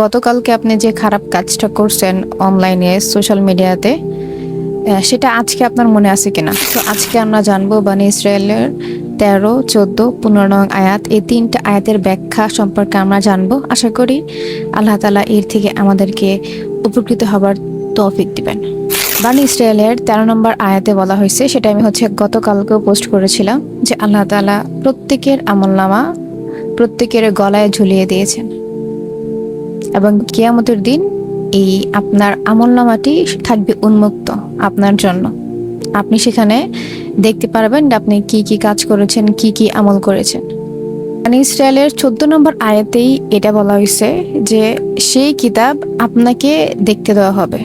গতকালকে আপনি যে খারাপ কাজটা করছেন অনলাইনে সোশ্যাল মিডিয়াতে, সেটা আজকে আপনার মনে আছে কিনা? তো আজকে আমরা জানবো বনী ইসরায়েলের 13, 14, 15 নং আয়াত, এই 3টা আয়াতের ব্যাখ্যা সম্পর্কে আমরা জানবো। আশা করি আল্লাহ তাআলা এর থেকে আমাদেরকে উপকৃত হবার তৌফিক দিবেন। বনী ইসরায়েলের 13 নম্বর আয়াতে বলা হয়েছে, সেটা আমি গতকালকেও পোস্ট করেছিলাম, যে আল্লাহ তাআলা প্রত্যেকের আমলনামা প্রত্যেকের গলায় ঝুলিয়ে দিয়েছেন এবং কিয়ামতের দিন এই আপনার আমলনামাটি থাকবে উন্মুক্ত আপনার জন্য। আপনি সেখানে দেখতে পারবেন আপনি কি কি কাজ করেছেন, কি কি আমল করেছেন। বনী ইসরায়েলের 14 নম্বর আয়াতেই এটা বলা হয়েছে যে সেই কিতাব আপনাকে দেখতে দেওয়া হবে।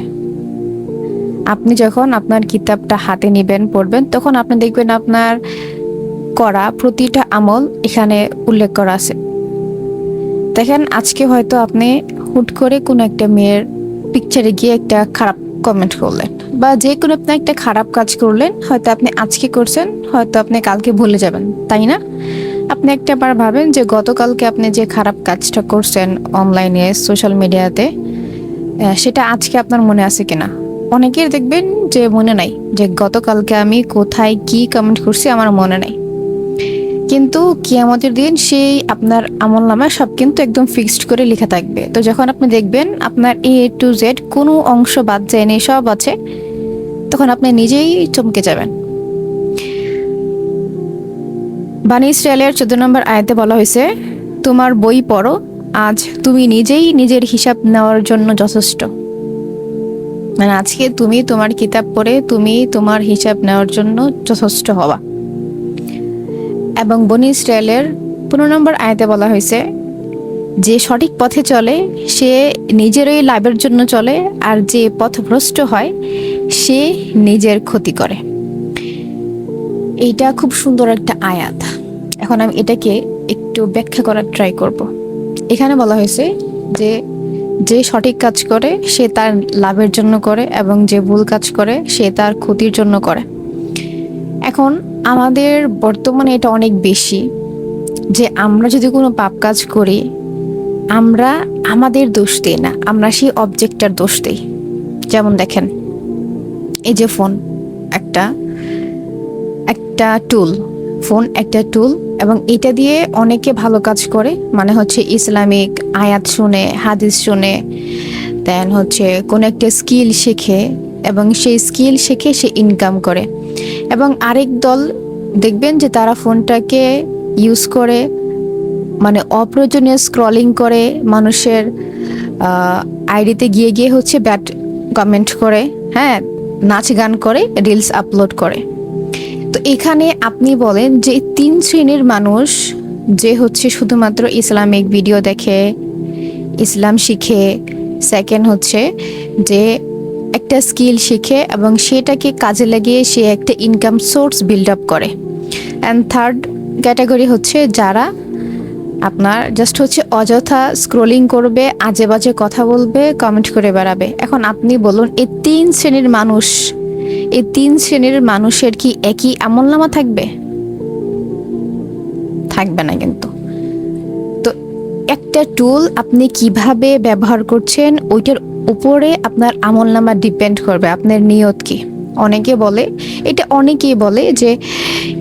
আপনি যখন আপনার কিতাবটা হাতে নেবেন, পড়বেন, তখন আপনি দেখবেন আপনার করা প্রতিটা আমল এখানে উল্লেখ করা আছে। দেখেন, আজকে হয়তো আপনি হুট করে কোনো একটা মেয়ের পিকচারে গিয়ে একটা খারাপ কমেন্ট করলেন, বা যে কোনো আপনি একটা খারাপ কাজ করলেন, হয়তো আপনি আজকে করছেন, হয়তো আপনি কালকে ভুলে যাবেন, তাই না? আপনি একটা বার ভাবেন যে গতকালকে আপনি যে খারাপ কাজটা করছেন অনলাইনে সোশ্যাল মিডিয়াতে, সেটা আজকে আপনার মনে আছে কিনা? অনেকের দেখবেন যে মনে নাই, যে গতকালকে আমি কোথায় কি কমেন্ট করছি আমার মনে নাই। কিন্তু কিয়ামতের দিন সেই আপনার আমলনামায় সব কিন্তু একদম ফিক্সড করে লেখা থাকবে। তো যখন আপনি দেখবেন আপনার A to Z কোনো অংশ বাদ যায়নি, সব আছে, তখন আপনি নিজেই চমকে যাবেন। বনী ইসরায়েলের 14 নম্বর আয়াতে বলা হয়েছে, তোমার বই পড়ো, আজ তুমি নিজেই নিজের হিসাব নেওয়ার জন্য যথেষ্ট। মানে আজকে তুমি তোমার কিতাব পড়ে তুমি তোমার হিসাব নেওয়ার জন্য যথেষ্ট হওয়া। এবং বনী ইসরায়েলের 15 নম্বর আয়াতে বলা হয়েছে, যে সঠিক পথে চলে সে নিজেরই লাভের জন্য চলে, আর যে পথভ্রষ্ট হয় সে নিজের ক্ষতি করে। এইটা খুব সুন্দর একটা আয়াত। এখন আমি এটাকে একটু ব্যাখ্যা করার ট্রাই করব। এখানে বলা হয়েছে যে যে সঠিক কাজ করে সে তার লাভের জন্য করে, এবং যে ভুল কাজ করে সে তার ক্ষতির জন্য করে। এখন আমাদের বর্তমানে এটা অনেক বেশি, যে আমরা যদি কোনো পাপ কাজ করি, আমরা আমাদের দোষ দিই না, আমরা সেই অবজেক্টটার দোষ দিই। যেমন দেখেন, এই যে ফোন একটা একটা টুল, ফোন একটা টুল, এবং এটা দিয়ে অনেকে ভালো কাজ করে, মানে হচ্ছে ইসলামিক আয়াত শুনে, হাদিস শুনে, দেন হচ্ছে কোনো একটা স্কিল শেখে, এবং সেই স্কিল শিখে সে ইনকাম করে। এবং আরেক দল দেখবেন যে তারা ফোনটাকে ইউজ করে, মানে অপ্রয়োজনীয় স্ক্রলিং করে, মানুষের আইডিতে গিয়ে গিয়ে হচ্ছে ব্যাড কমেন্ট করে, হ্যাঁ, নাচ গান করে, রিলস আপলোড করে। তো এখানে আপনি বলেন যে 3 শ্রেণীর মানুষ, যে হচ্ছে শুধুমাত্র ইসলামিক ভিডিও দেখে, ইসলাম শিখে, সেকেন্ড হচ্ছে যে একটা স্কিল শিখে এবং সেটাকে কাজে লাগিয়ে সে একটা ইনকাম সোর্স বিল্ড আপ করে, অ্যান্ড থার্ড ক্যাটাগরি হচ্ছে যারা আপনার জাস্ট হচ্ছে অযথা স্ক্রলিং করবে, আজে বাজে কথা বলবে, কমেন্ট করে বেড়াবে। এখন আপনি বলুন, এই 3 শ্রেণীর মানুষ, এই 3 শ্রেণীর মানুষের কি একই আমলনামা থাকবে? থাকবে না কিন্তু। তো একটা টুল আপনি কিভাবে ব্যবহার করছেন ওইটার উপরে আপনার আমলনামা ডিপেন্ড করবে, আপনার নিয়ত কি। অনেকেই বলে যে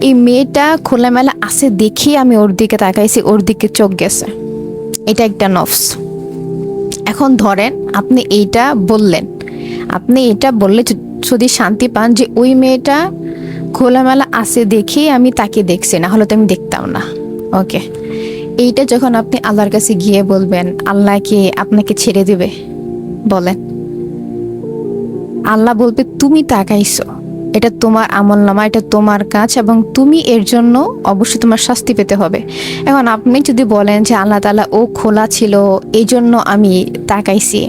এই মেয়েটা খোলামেলা আছে দেখি আমি ওর দিকে তাকাইছি, ওর দিকে চোখ গেছে, এটা একটা নফস। এখন ধরেন আপনি এটা বললে যদি শান্তি পান যে ওই মেয়েটা খোলামেলা আছে দেখি আমি তাকে দেখছি, না হলে তো আমি দেখতাম না, ওকে, এইটা যখন আপনি আল্লাহর কাছে গিয়ে বলবেন, আল্লাহ কি আপনাকে ছেড়ে দিবে? বলেন, আল্লাহ বলবে তুমি তাকাইছো, এটা তোমার আমলনামা, এটা তোমার কাজ, এবং তুমি এর জন্য অবশ্যই তোমার শাস্তি পেতে হবে। এখন আপনি যদি বলেন যে আল্লাহ তাআলা ও খোলা ছিল এই জন্য আমি তাকাইছি,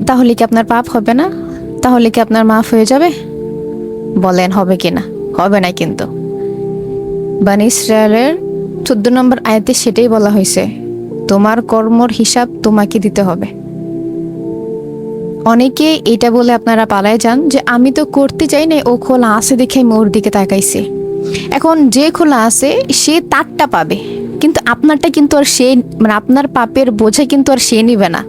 তাহলে কি আপনার পাপ হবে না? তাহলে কি আপনার মাফ হয়ে যাবে? বলেন হবে কি না? হবে না কিন্তু। বনী ইসরায়েলের 14 নম্বর আয়াতে সেটাই বলা হয়েছে, তোমার কর্মর হিসাব তোমাকে দিতে হবে। অনেকে এটা বলে আপনারা পালায় যান যে আমি তো করতে চাই না, ও খোলা আছে দেখে আমি ওর দিকে তাকাইছি। এখন যে খোলা আছে সে তারটা পাবে, কিন্তু আপনারটা কিন্তু আর সে, মানে আপনার পাপের বোঝা কিন্তু আর সে নিবে না।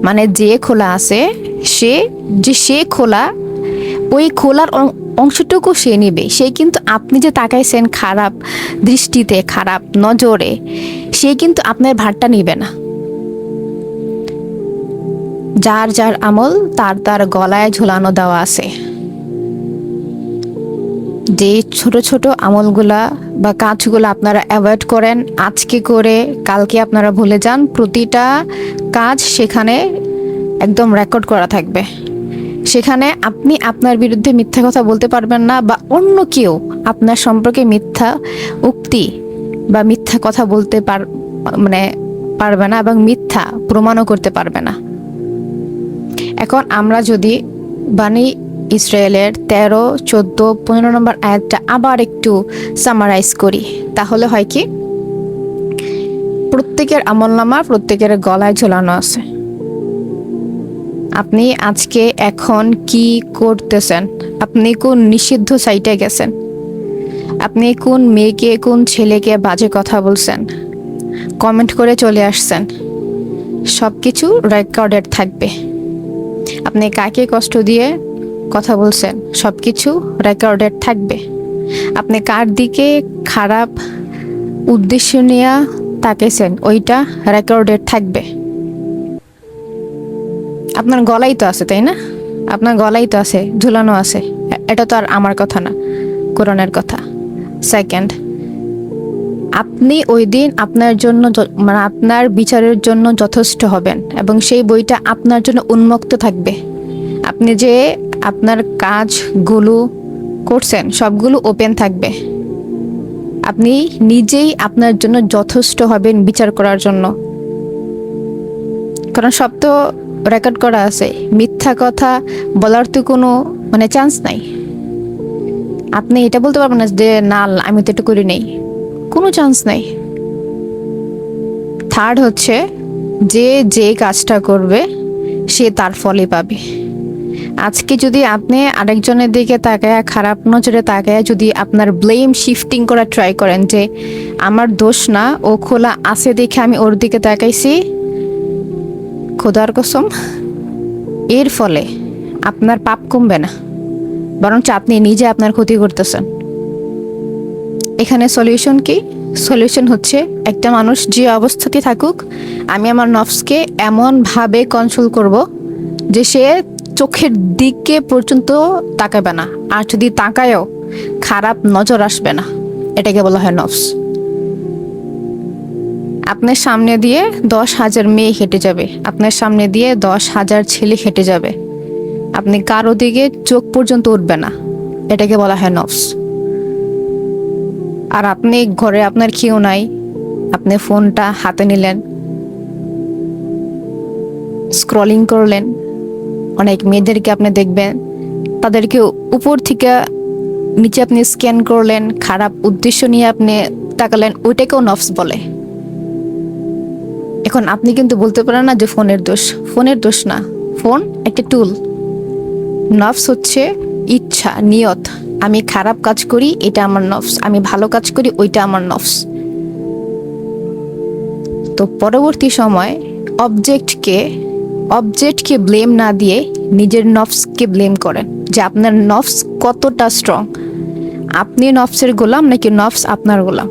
মানে যে খোলা আছে, সে খোলা, ওই খোলার অংশটুকু সে নিবে। সে কিন্তু আপনি যে তাকাইছেন খারাপ দৃষ্টিতে, খারাপ নজরে, সে কিন্তু আপনার ভারটা নিবে না। যার যার আমল তার তার গলায় ঝুলানো দেওয়া আছে। যে ছোট ছোট আমলগুলা বা কাজগুলো আপনারা অ্যাভয়েড করেন, আজকে করে কালকে আপনারা ভুলে যান, প্রতিটা কাজ সেখানে একদম রেকর্ড করা থাকবে। সেখানে আপনি আপনার বিরুদ্ধে মিথ্যা কথা বলতে পারবেন না, বা অন্য কেউ আপনার সম্পর্কে মিথ্যা উক্তি বা মিথ্যা কথা বলতে পারবে না, এবং মিথ্যা প্রমাণও করতে পারবে না। এখন আমরা যদি বানী ইসরায়েলের 13, 14, 15 নম্বর আয়াতটা আবার একটু সামারাইজ করি, তাহলে হয় কি, প্রত্যেকের আমলনামা প্রত্যেকের গলায় ঝোলানো আছে। আপনি আজকে এখন কি করতেছেন, আপনি কোন নিষিদ্ধ সাইটে গেছেন, আপনি কোন মেয়েকে কোন ছেলেকে বাজে কথা বলছেন, কমেন্ট করে চলে আসছেন, সব কিছু রেকর্ডেড থাকবে। আপনি কাকে কষ্ট দিয়ে কথা বলছেন, সব কিছু রেকর্ডেড থাকবে। আপনি কার দিকে খারাপ উদ্দেশ্য নিয়ে তাকাইছেন, ওইটা রেকর্ডেড থাকবে। আপনার গলাই তো আছে, তাই না? আপনার গলাই তো আছে, ঝুলানো আছে। এটা তো আর আমার কথা না, কোরআনের কথা। সেকেন্ড, আপনি ওই দিন আপনার জন্য মানে আপনার বিচারের জন্য যথেষ্ট হবেন, এবং সেই বইটা আপনার জন্য উন্মুক্ত থাকবে। আপনি যে আপনার কাজগুলো করছেন সবগুলো ওপেন থাকবে। আপনি নিজেই আপনার জন্য যথেষ্ট হবেন বিচার করার জন্য, কারণ সব তো রেকর্ড করা আছে। মিথ্যা কথা বলার তো কোনো চান্স নাই। আপনি এটা বলতে পারবেন না যে না আমি তো এটা করি নেই, কোনো চান্স নাই। থার্ড হচ্ছে, যে কাজটা করবে সে তার ফলই পাবে। আজকে যদি আপনি আরেকজনের দিকে তাকায়, খারাপ নজরে তাকায় যদি আপনার ব্লেম শিফটিং করা ট্রাই করেন, যে আমার দোষ না, ও খোলা আছে দেখে আমি ওর দিকে তাকাইছি, খোদার কসম এর ফলে আপনার পাপ কমবে না, বরঞ্চ আপনি নিজে আপনার ক্ষতি করতেছেন। এখানে সলিউশন কি? সলিউশন হচ্ছে, একটা মানুষ যে অবস্থাতে থাকুক, আমি আমার নফসকে এমনভাবে কন্ট্রোল করব যে সে চোখের দিকে পর্যন্ত তাকাবে না, আর যদি তাকায়ও খারাপ নজর আসবে না। এটাকে বলা হয় নফস। আপনার সামনে দিয়ে 10,000 মেয়ে হেঁটে যাবে, আপনার সামনে দিয়ে 10,000 ছেলে হেঁটে যাবে, আপনি কারো দিকে চোখ পর্যন্ত উঠবে না। এটাকে বলা হয় নফস। আর আপনি ঘরে আপনার কেউ নাই, আপনি ফোনটা হাতে নিলেন, স্ক্রলিং করলেন, অনেক মেয়েদেরকে আপনি দেখবেন, তাদেরকে উপর থেকে নিচে আপনি স্ক্যান করলেন, খারাপ উদ্দেশ্য নিয়ে আপনি তাকালেন, ওইটাকেও নফস বলে। এখন আপনি কিন্তু বলতে পারেন না যে ফোনের দোষ না, ফোন একটা টুল। নফস হচ্ছে ইচ্ছা, নিয়ত। আমি খারাপ কাজ করি, এটা আমার নফস, আমি ভালো কাজ করি, ওইটা আমার নফস। তো পরবর্তী সময় অবজেক্টকে ব্লেম না দিয়ে নিজের নফসকে ব্লেম করেন, যে আপনার নফস কতটা স্ট্রং। আপনি নফসের গোলাম নাকি নফস আপনার গোলাম?